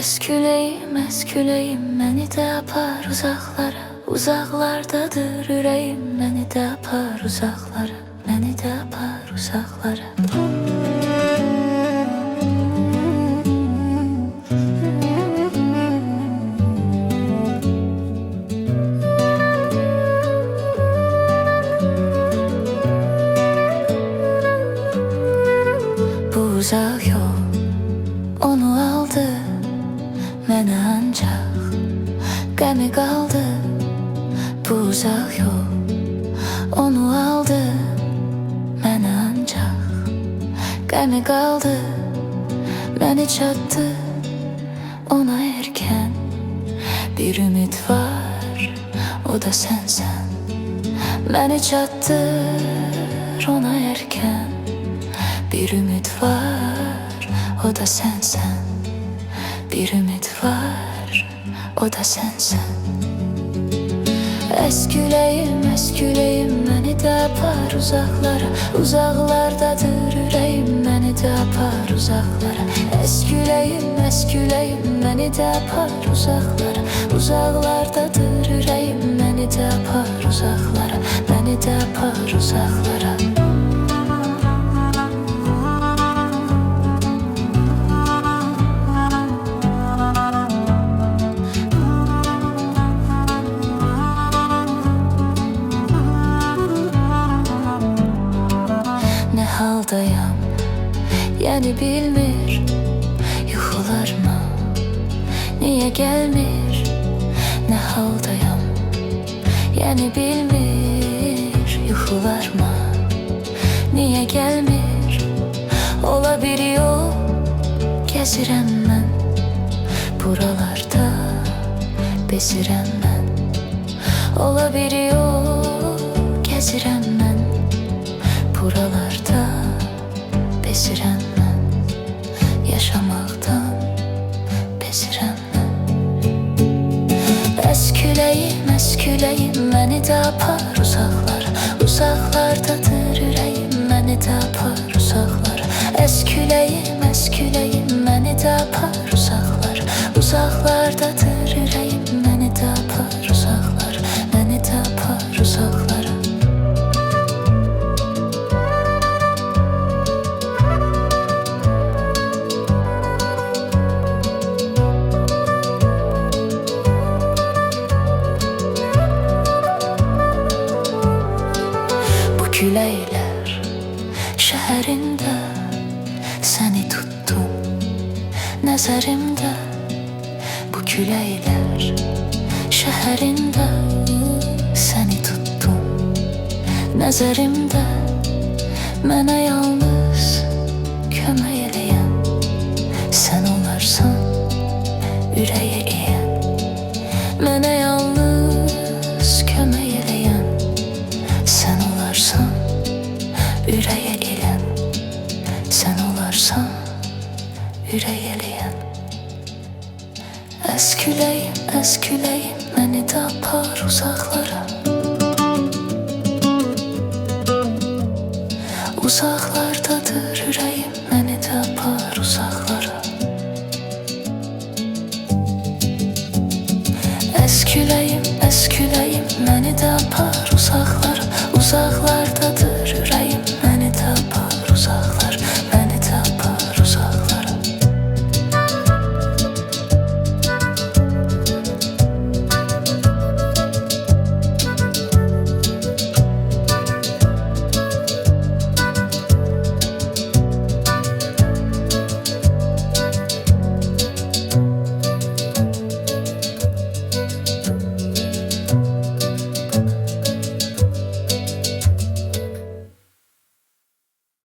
Esküleyim, esküleyim, məni də apar uzaqlara. Uzaqlardadır ürəyim, məni də apar uzaqlara. Məni də apar uzaqlara. Bu uzaq yol onu aldı, mənə ancaq qəmi qaldı. Bu uzaq yol onu aldı, mənə ancaq qəmi qaldı. Məni çatdı ona erkən, bir ümid var, o da sənsən. Məni çatdır ona erkən, bir ümid var, o da sənsən. Bir ümid var, o da sənsən. Esküleyim, esküleyim, məni də apar uzaqlara. Uzaqlardadır ürəyim, məni də apar uzaqlara. Esküleyim, esküleyim, məni də apar uzaqlara. Uzaqlardadır ürəyim, məni də apar uzaqlara. Məni də apar uzaqlara. Haldayam, yəni bilmir yuxularıma niyə gəlmir. Nə haldayam, yəni bilmir yuxularıma niyə gəlmir. Ola bir yol gəzirəm mən, buralarda bezirəm mən. Ola bir yol gəzirəm mən, buralarda bezirəm mən. Yaşamaqdan bezirəm mən. Esküleyim, esküleyim, məni də apar uzaqlara. Uzaqlardadır ürəyim, məni də apar uzaqlara. Esküleyim, esküleyim, məni də apar uzaqlara. Uzaqlardadır ürəyim, məni də apar uzaqlara. Məni də apar uzaqlara. Küləklər şəhərində səni tutdum nəzərimdə. Bu küləklər şəhərində səni tutdum nəzərimdə. Mənə yalnız kömək eləyən sən olarsan, ürəyə eyyən. Mənə yalnız kömək eləyən sən olarsan, ürəyə eləyən. Sən olarsan, ürəyə eləyən. Esküleyim, esküleyim, məni də apar uzaqlara. Uzaqlardadır ürəyim, məni də apar uzaqlara. Esküleyim, esküleyim, məni də apar uzaqlara. Uzaqlardadır ürəyim.